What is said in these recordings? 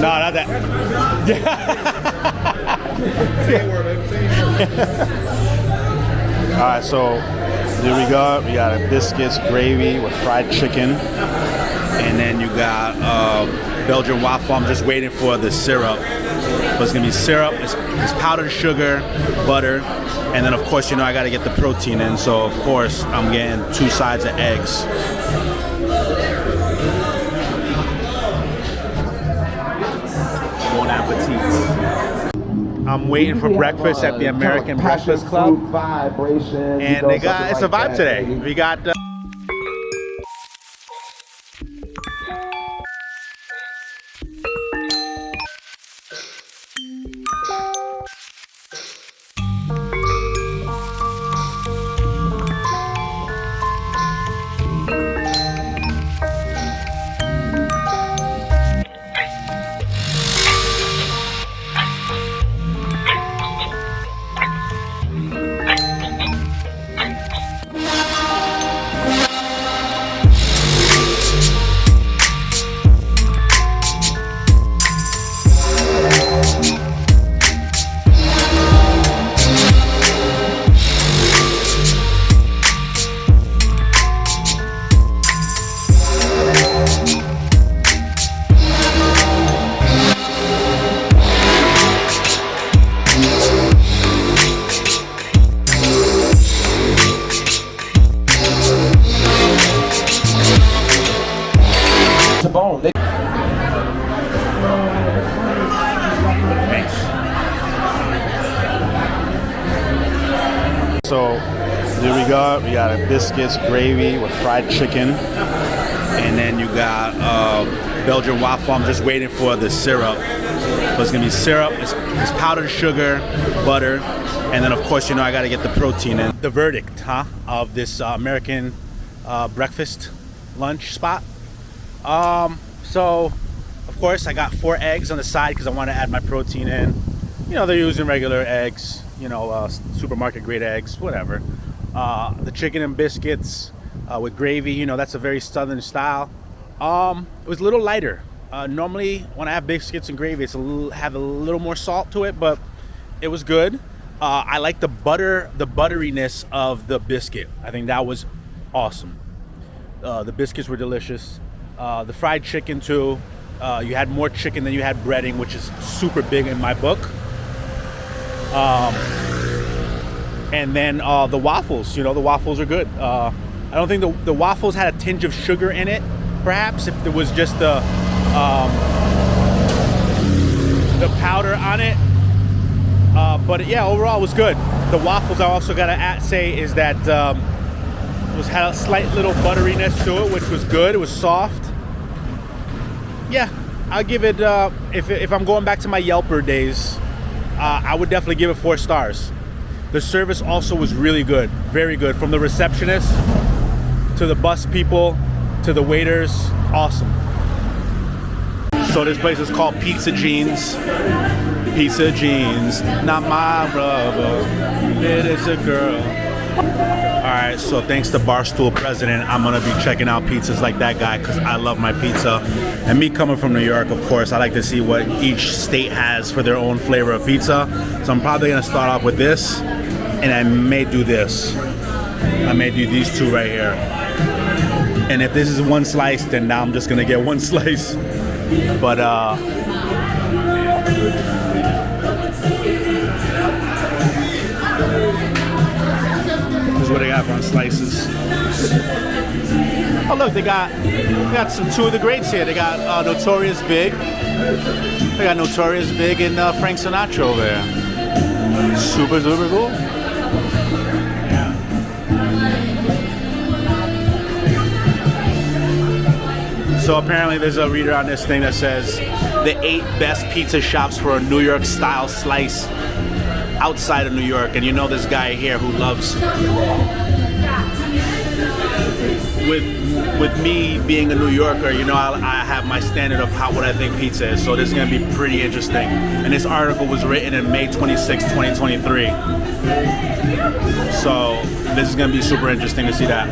No, not that. All right, so here we go. We got a biscuits, gravy with fried chicken, and then you got Belgian waffle. I'm just waiting for the syrup. So it's gonna be syrup, it's powdered sugar, butter, and then of course, you know, I gotta get the protein in. So of course, I'm getting 2 sides of eggs. Bon appetit. I'm waiting for breakfast at the American Breakfast Club, and they got, it's a vibe today. We got So here we go. We got a biscuits, gravy with fried chicken, and then you got Belgian waffle. I'm just waiting for the syrup. So it's gonna be syrup, it's powdered sugar, butter, and then of course, you know, I gotta get the protein in. The verdict, of this American breakfast lunch spot. So of course, I got 4 eggs on the side because I want to add my protein in. You know, they're using regular eggs, you know, supermarket grade eggs, whatever. The chicken and biscuits with gravy, you know, that's a very southern style. It was a little lighter. Normally when I have biscuits and gravy, it's have a little more salt to it, but it was good. I like the butteriness of the biscuit. I think that was awesome. The biscuits were delicious. The fried chicken too. You had more chicken than you had breading, which is super big in my book. And then the waffles, you know, the waffles are good. I don't think the waffles had a tinge of sugar in it, perhaps, if there was just the powder on it. But yeah, overall it was good. The waffles, I also gotta say, is that had a slight little butteriness to it, which was good. It was soft. Yeah, I'll give it, if I'm going back to my Yelper days, I would definitely give it 4 stars. The service also was really good, very good. From the receptionist to the bus people to the waiters, awesome. So this place is called Pizza Jeans. Pizza Jeans, not my rubber, it is a girl. Alright, so thanks to Barstool President, I'm gonna be checking out pizzas like that guy because I love my pizza. And me coming from New York, of course, I like to see what each state has for their own flavor of pizza. So I'm probably gonna start off with this, and I may do this. I may do these 2 right here. And if this is 1 slice, then now I'm just gonna get 1 slice. But this is what they got on slices. Oh look, they got 2 of the greats here. They got Notorious Big. They got Notorious Big and Frank Sinatra over there. Super cool. So apparently there's a reader on this thing that says the 8 best pizza shops for a New York style slice outside of New York. And you know this guy here who loves, with me being a New Yorker, you know, I have my standard of what I think pizza is. So this is gonna be pretty interesting. And this article was written in May 26, 2023. So this is gonna be super interesting to see that.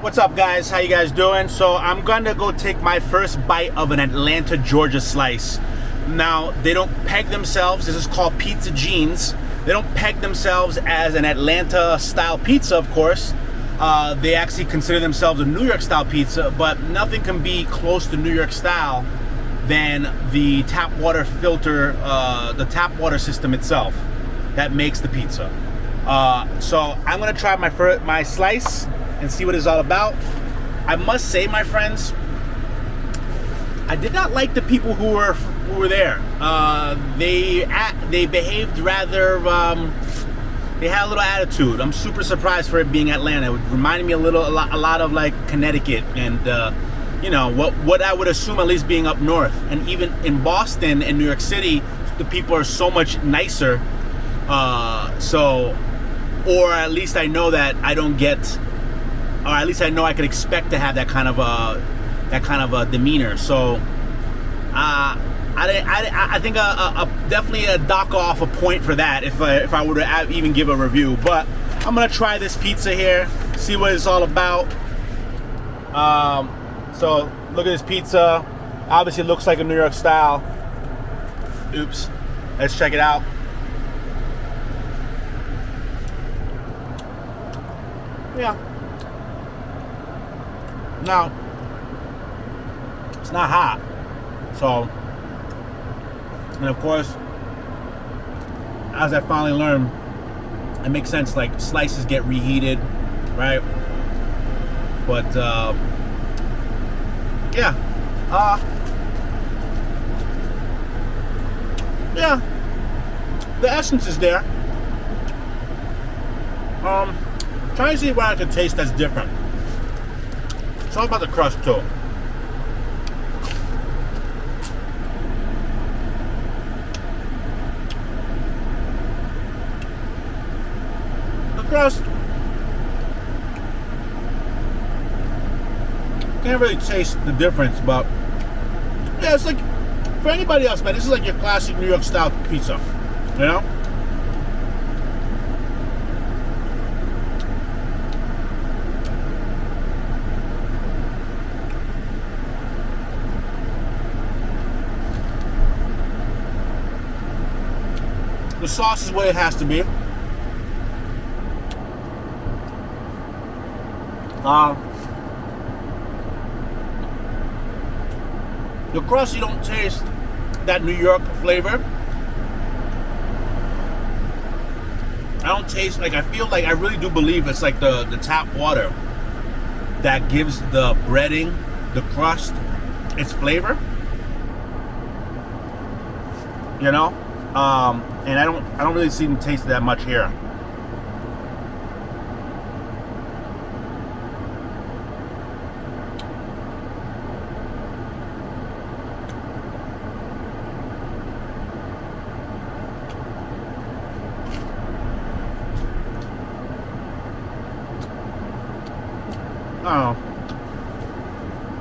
What's up, guys? How you guys doing? So I'm gonna go take my first bite of an Atlanta, Georgia slice. Now, they don't peg themselves, this is called Pizza Jeans. They don't peg themselves as an Atlanta style pizza, of course. They actually consider themselves a New York style pizza, but nothing can be close to New York style than the tap water filter, the tap water system itself that makes the pizza. So I'm gonna try my slice and see what it's all about. I must say, my friends, I did not like the people who were there. They behaved rather. They had a little attitude. I'm super surprised for it being Atlanta. It reminded me a lot of like Connecticut and you know what I would assume, at least being up north. And even in Boston and New York City, the people are so much nicer. Or at least I know that I don't get, or at least I know I could expect to have that kind of a demeanor. So I think definitely a dock off a point for that if I were to even give a review. But I'm gonna try this pizza here, see what it's all about. So look at this pizza. Obviously, it looks like a New York style. Oops. Let's check it out. Yeah. Now, it's not hot. So, and of course, as I finally learned, it makes sense, like slices get reheated, right? But yeah. Yeah. The essence is there. Trying to see what I can taste that's different. It's all about the crust too. The crust, can't really taste the difference, but yeah, it's like, for anybody else, man, this is like your classic New York style pizza, you know? The sauce is what it has to be. The crust, you don't taste that New York flavor. I don't taste, like, I feel like, I really do believe it's like the tap water that gives the breading, the crust, its flavor. You know? And I don't really seem to taste that much here. Oh,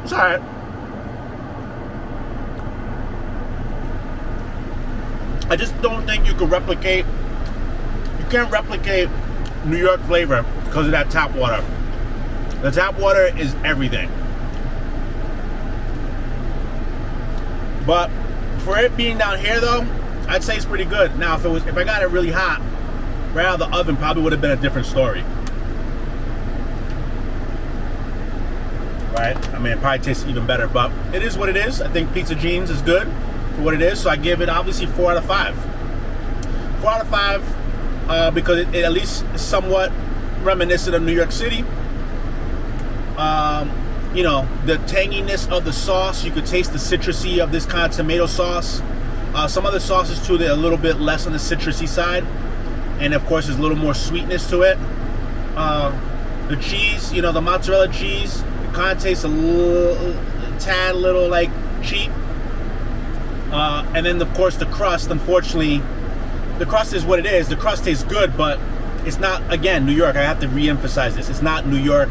it's alright. I just don't think you can't replicate New York flavor because of that tap water. The tap water is everything. But for it being down here though, I'd say it's pretty good. Now if I got it really hot, right out of the oven, probably would have been a different story. Right? I mean, it probably tastes even better, but it is what it is. I think Pizza Jeans is good for what it is, so I give it obviously 4 out of 5. 4 out of 5 because it at least is somewhat reminiscent of New York City. You know, the tanginess of the sauce, you could taste the citrusy of this kind of tomato sauce. Some other sauces too, they're a little bit less on the citrusy side, and of course there's a little more sweetness to it. The cheese, you know, the mozzarella cheese, it kind of tastes a tad little like cheap. And then of course the crust, unfortunately, the crust is what it is. The crust tastes good, but it's not, again, New York. I have to re-emphasize this. It's not New York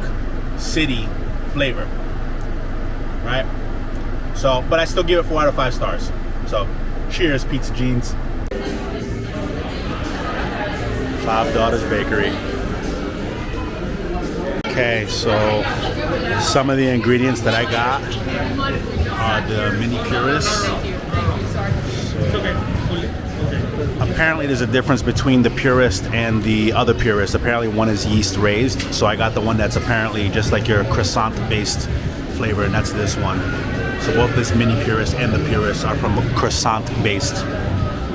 City flavor, right? So, but I still give it 4 out of 5 stars. So, cheers, Pizza Jeans. Five Daughters Bakery. Okay, so some of the ingredients that I got are the mini purists. Apparently there's a difference between the purist and the other purist. Apparently one is yeast raised, so I got the one that's apparently just like your croissant based flavor, and that's this one. So both this mini purist and the purist are from croissant based.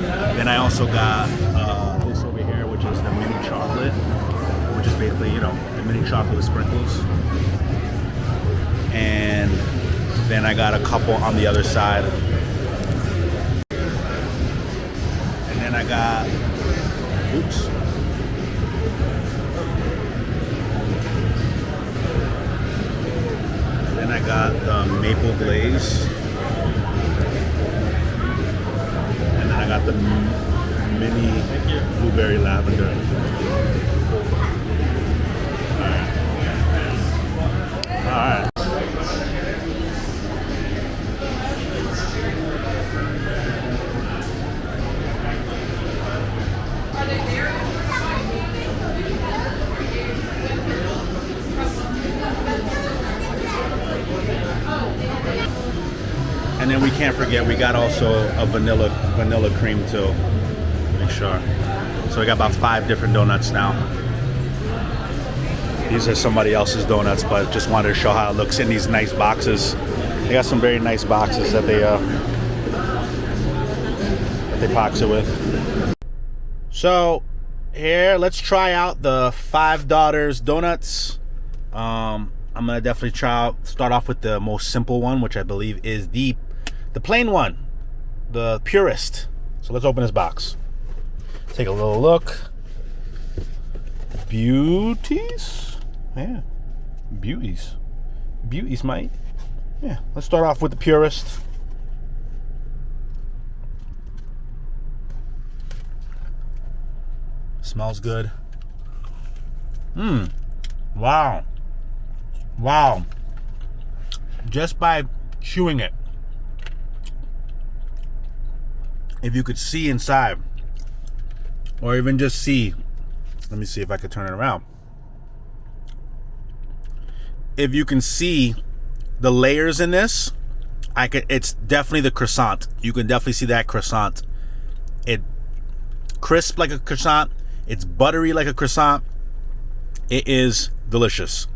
Then I also got this over here, which is the mini chocolate, which is basically, you know, the mini chocolate with sprinkles. And then I got a couple on the other side. And then I got, oops. Then I got the maple glaze. And then I got the mini blueberry lavender. All right. And then we can't forget, we got also a vanilla cream too. Make sure. So we got about 5 different donuts now. These are somebody else's donuts, but just wanted to show how it looks in these nice boxes. They got some very nice boxes that they box it with. So here, let's try out the 5 Daughters donuts. I'm gonna definitely start off with the most simple one, which I believe is the plain one, the purist. So let's open this box. Take a little look. Beauties, yeah, beauties, mate. Yeah, let's start off with the purist. Smells good. Wow. Just by chewing it, if you could see inside, or even just see, let me see if I could turn it around. If you can see the layers in this, it's definitely the croissant. You can definitely see that croissant. It crisp like a croissant. It's buttery like a croissant. It is delicious.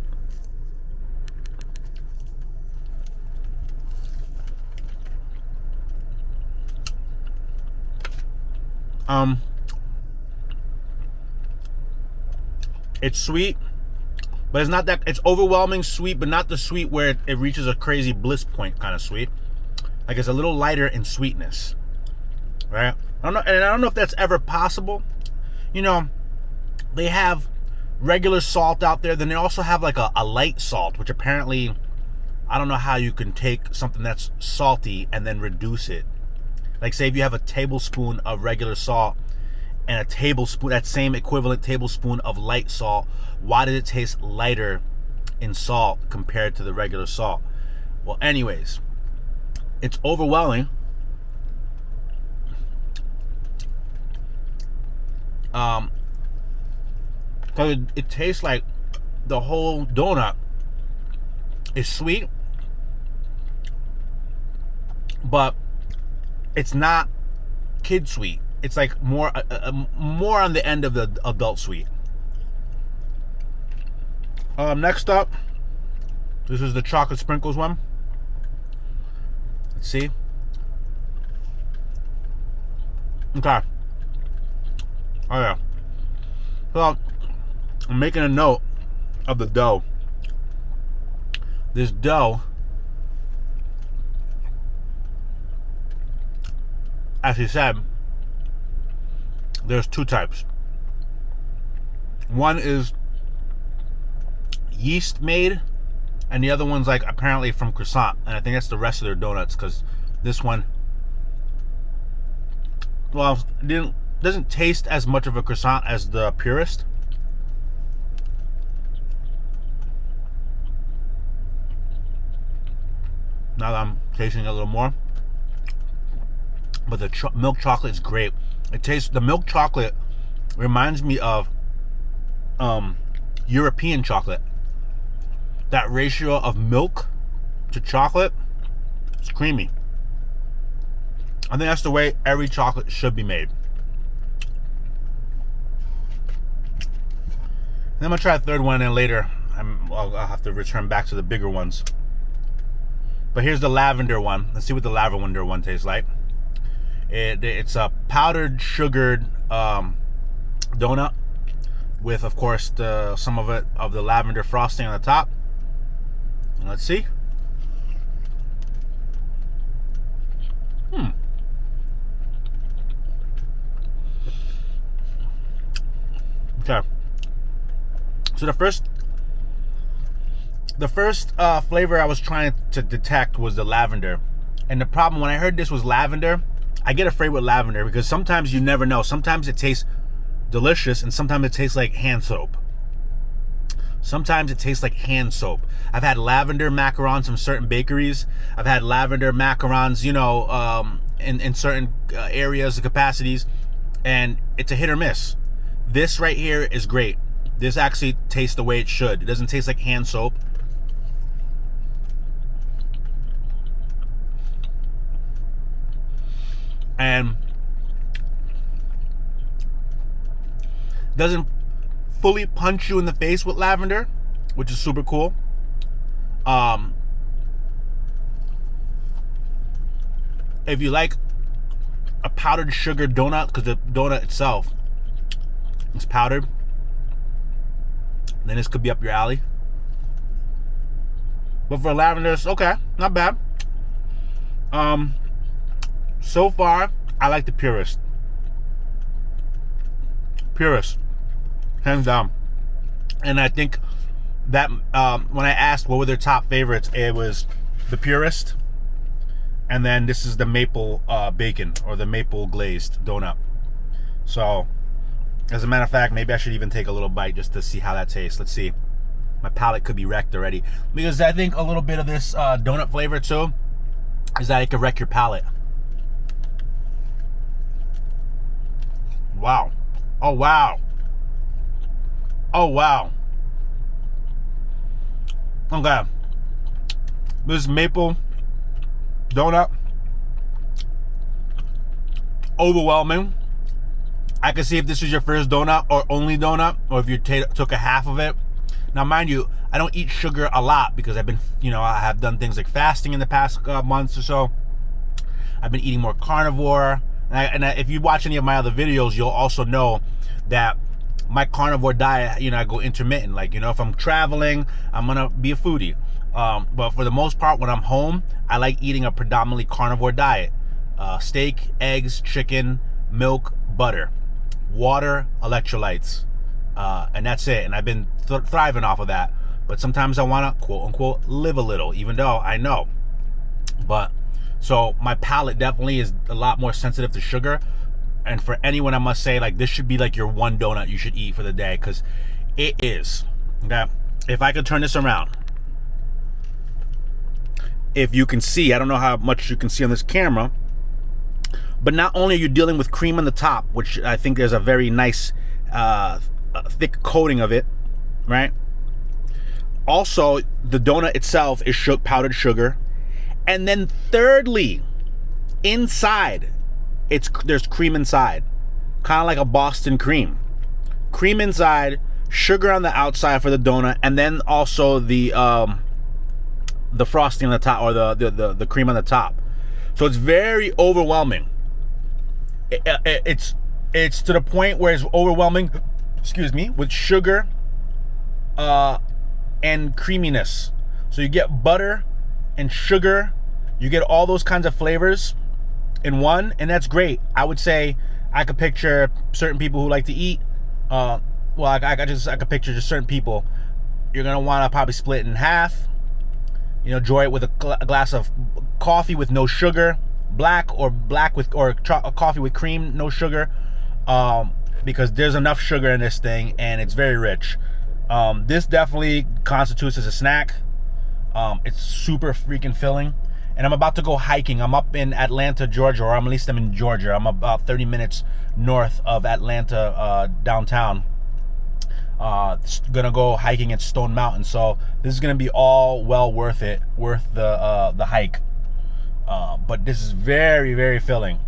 It's sweet, but it's not that, it's overwhelming sweet, but not the sweet where it reaches a crazy bliss point kind of sweet. Like, it's a little lighter in sweetness, right? I don't know if that's ever possible. You know, they have regular salt out there, then they also have like a light salt, which apparently, I don't know how you can take something that's salty and then reduce it. Like, say if you have a tablespoon of regular salt and a tablespoon, that same equivalent tablespoon of light salt, why did it taste lighter in salt compared to the regular salt? Well, anyways, it's overwhelming. Because it tastes like the whole donut is sweet, but it's not kid sweet. It's like more on the end of the adult sweet. Next up, this is the chocolate sprinkles one. Let's see. Okay. Oh yeah. So I'm making a note of the dough. This dough, as he said, there's 2 types. One is yeast made, and the other one's like apparently from croissant, and I think that's the rest of their donuts, because this one, well, doesn't taste as much of a croissant as the purist. Now that I'm tasting it a little more, but the milk chocolate is great. It tastes, the milk chocolate reminds me of European chocolate. that ratio of milk to chocolate, it's creamy. I think that's the way every chocolate should be made. Then I'm gonna try a third one, and later I'll have to return back to the bigger ones. But here's the lavender one. Let's see what the lavender one tastes like. It's a powdered sugared donut with, of course, some of the lavender frosting on the top. Let's see. Okay. So the first flavor I was trying to detect was the lavender. And the problem, when I heard this was lavender, I get afraid with lavender because sometimes you never know. Sometimes it tastes delicious and sometimes it tastes like hand soap. Sometimes it tastes like hand soap. I've had lavender macarons from certain bakeries. I've had lavender macarons, in certain areas and capacities, and it's a hit or miss. This right here is great. This actually tastes the way it should. It doesn't taste like hand soap. And doesn't fully punch you in the face with lavender, which is super cool. If you like a powdered sugar donut, because the donut itself is powdered, then this could be up your alley. But for lavender, it's okay, not bad. So far, I like the purest. Purest, hands down. And I think that when I asked what were their top favorites, it was the purest, and then this is the maple bacon, or the maple glazed donut. So, as a matter of fact, maybe I should even take a little bite just to see how that tastes. Let's see. My palate could be wrecked already, because I think a little bit of this donut flavor too is that it could wreck your palate. Wow. Oh wow. Oh wow. Okay. This maple donut, overwhelming. I can see if this is your first donut or only donut, or if you took a half of it. Now, mind you, I don't eat sugar a lot because I've been, I have done things like fasting in the past months or so. I've been eating more carnivore. And if you watch any of my other videos, you'll also know that my carnivore diet, I go intermittent. Like, if I'm traveling, I'm going to be a foodie. But for the most part, when I'm home, I like eating a predominantly carnivore diet. Steak, eggs, chicken, milk, butter, water, electrolytes. And that's it. And I've been thriving off of that. But sometimes I want to, quote unquote, live a little, even though I know. But so my palate definitely is a lot more sensitive to sugar. And for anyone, I must say, like, this should be like your one donut you should eat for the day, because it is. Okay, if I could turn this around, if you can see, I don't know how much you can see on this camera, but not only are you dealing with cream on the top, which I think there's a very nice thick coating of it, right? Also, the donut itself is powdered sugar. And then thirdly, inside, there's cream inside, kind of like a Boston cream. Cream inside, sugar on the outside for the donut, and then also the frosting on the top, or the cream on the top. So it's very overwhelming. It's to the point where it's overwhelming, with sugar and creaminess. So you get butter and sugar, you get all those kinds of flavors in one, and that's great. I would say I could picture certain people who like to eat. I could picture just certain people. You're gonna want to probably split it in half. Enjoy it with a glass of coffee with no sugar, or coffee with cream, no sugar, because there's enough sugar in this thing, and it's very rich. This definitely constitutes as a snack. It's super freaking filling. And I'm about to go hiking. I'm up in Atlanta, Georgia, or at least I'm in Georgia. I'm about 30 minutes north of Atlanta, downtown. Gonna go hiking at Stone Mountain, so this is gonna be all well worth it, worth the hike. But this is very, very filling.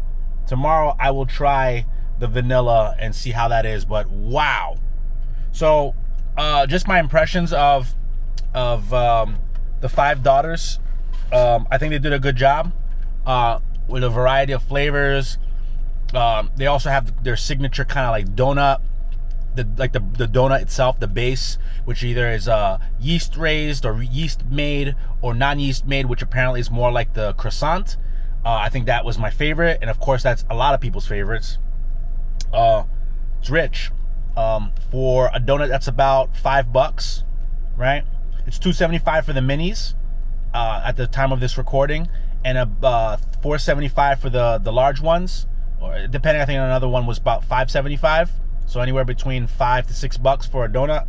Tomorrow I will try the vanilla and see how that is, but wow. So just my impressions of the Five Daughters. I think they did a good job with a variety of flavors. They also have their signature kind of like donut, the donut itself, the base, which either is yeast raised or yeast made or non-yeast made, which apparently is more like the croissant. I think that was my favorite, and of course that's a lot of people's favorites. It's rich. For a donut that's about $5, right? It's $2.75 for the minis at the time of this recording, and $4.75 for the large ones, or depending, I think another one was about $5.75. So anywhere between $5 to $6 for a donut.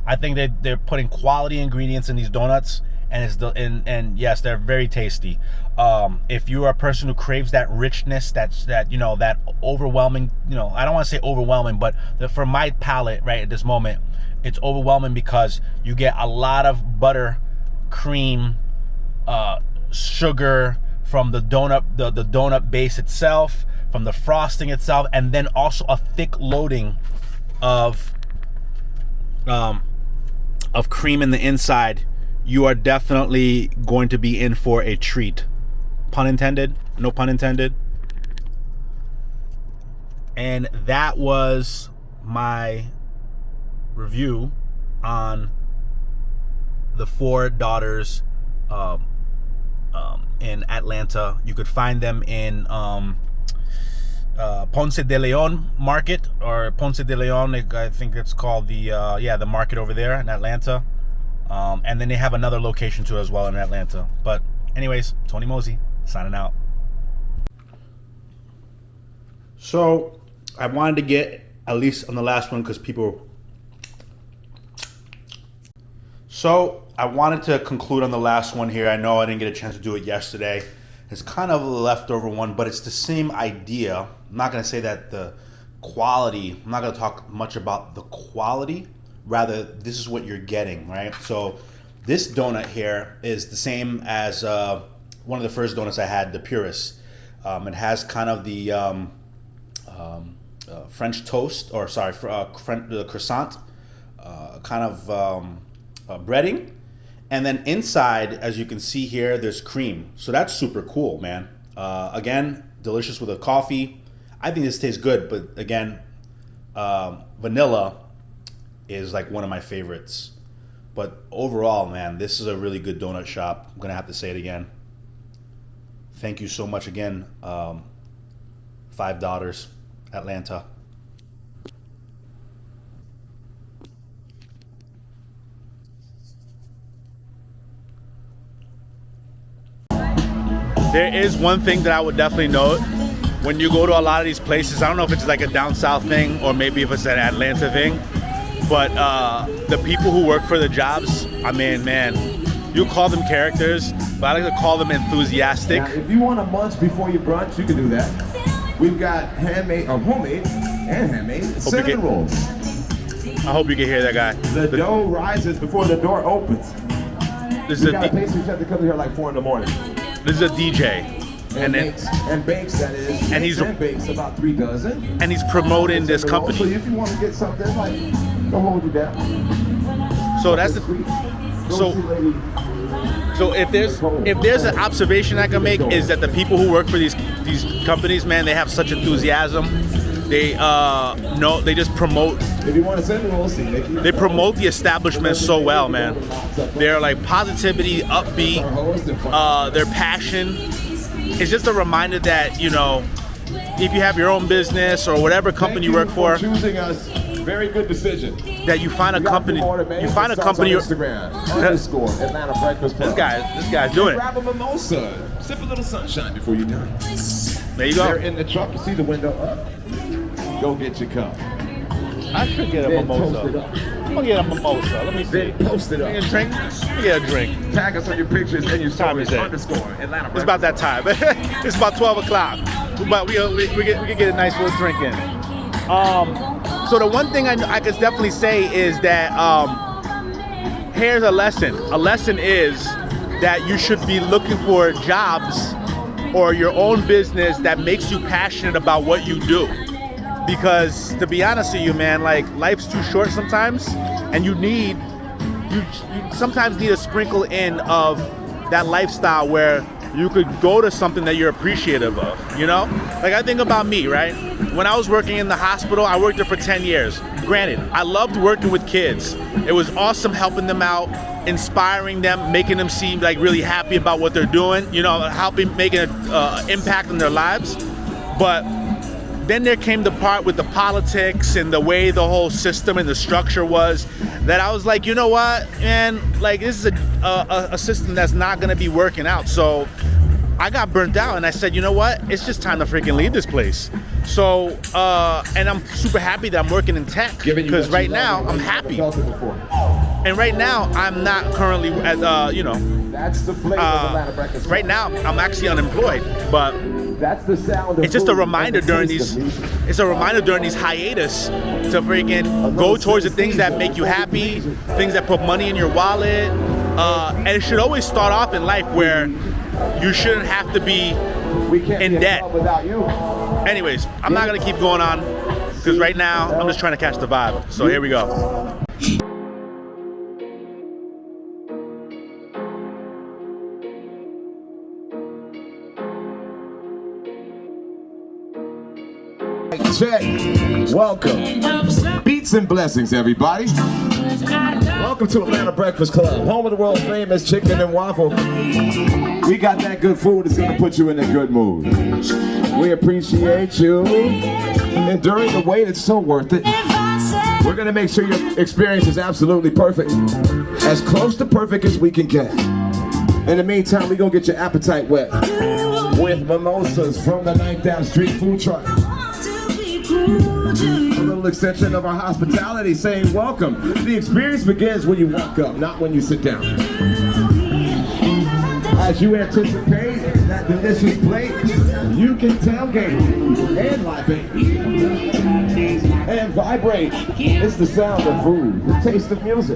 I think they're putting quality ingredients in these donuts, and yes, they're very tasty. If you are a person who craves that richness, that overwhelming, I don't want to say overwhelming, but for my palate right at this moment, it's overwhelming because you get a lot of butter, cream, sugar from the donut, the donut base itself, from the frosting itself, and then also a thick loading of cream in the inside. You are definitely going to be in for a treat. Pun intended? No pun intended. And that was my review on the Four Daughters in Atlanta. You could find them in Ponce de Leon Market, or Ponce de Leon, I think it's called, the market over there in Atlanta. And then they have another location too as well in Atlanta. But anyways, Tony Mosey signing out. So I wanted to get at least on the last one because So I wanted to conclude on the last one here. I know I didn't get a chance to do it yesterday. It's kind of a leftover one, but it's the same idea. I'm not going to say that the quality, I'm not going to talk much about the quality. Rather, this is what you're getting, right? So this donut here is the same as one of the first donuts I had, the Purist. It has kind of the French toast, or sorry, the croissant kind of breading. And then inside, as you can see here, there's cream. So that's super cool, man. Again, delicious with a coffee. I think this tastes good, but again, vanilla is like one of my favorites. But overall, man, this is a really good donut shop. I'm gonna have to say it again. Thank you so much again, Five Daughters, Atlanta. There is one thing that I would definitely note when you go to a lot of these places. I don't know if it's like a down south thing or maybe if it's an Atlanta thing, but the people who work for the jobs, I mean, man, you call them characters, but I like to call them enthusiastic. Now, if you want a munch before your brunch, you can do that. We've got homemade and handmade cinnamon rolls. I hope you can hear that guy. The dough rises before the door opens. This We got a pastry chef that comes here like 4 in the morning. This is a DJ. And bakes, that is. And bakes about 3 dozen. And he's promoting this company. So if you want to get something, like, don't hold you down. So that's the. So if there's an observation I can make, is that the people who work for these companies, man, they have such enthusiasm. They they just promote. If you want to send rolls, they promote the establishment so well, man. They're like positivity, upbeat, their passion. It's just a reminder that, if you have your own business or whatever company you work for, choosing us, very good decision. That you find a company, Instagram, _ Atlanta Breakfast Club. This guy's doing it. Grab a mimosa, sip a little sunshine before you're done. There you go. They're in the truck, you see the window up. Go get your cup. I should get a mimosa. I'm gonna get a mimosa. Let me see. Then post it up. Get a drink? Let me get a drink. Tag us on your pictures and your Time is stories. it? _ Atlanta. It's about that time. It's about 12 o'clock. But we can get a nice little drink in. So the one thing I could definitely say is that here's a lesson. A lesson is that you should be looking for jobs or your own business that makes you passionate about what you do. Because to be honest with you, man, like life's too short sometimes, and you sometimes need a sprinkle in of that lifestyle where you could go to something that you're appreciative of, you know? Like I think about me, right? When I was working in the hospital, I worked there for 10 years. Granted, I loved working with kids. It was awesome helping them out, inspiring them, making them seem like really happy about what they're doing, you know, making an impact on their lives. But then there came the part with the politics and the way the whole system and the structure was, that I was like, you know what, man, like this is a system that's not gonna be working out. So I got burnt out and I said, you know what, it's just time to freaking leave this place. So, and I'm super happy that I'm working in tech, because right now I'm happy. And right now I'm not currently at, you know, That's the flavor of Atlanta breakfast. right now I'm actually unemployed, but That's the sound of it's just a food reminder and the during taste these, of music. it's a reminder during these hiatus to freaking go towards the things that make you happy, things that put money in your wallet, and it should always start off in life where you shouldn't have to be We can't in be debt. club without you. Anyways, I'm not gonna keep going on, because right now I'm just trying to catch the vibe. So here we go. Check. Welcome. Beats and blessings, everybody. Welcome to Atlanta Breakfast Club, home of the world famous chicken and waffle. We got that good food that's gonna put you in a good mood. We appreciate you. And during the wait, it's so worth it. We're gonna make sure your experience is absolutely perfect. As close to perfect as we can get. In the meantime, we're gonna get your appetite wet with mimosas from the 9th Down Street food truck. A little extension of our hospitality saying welcome. The experience begins when you walk up, not when you sit down. As you anticipate that delicious plate, you can tailgate and libate and vibrate. It's the sound of food, the taste of music.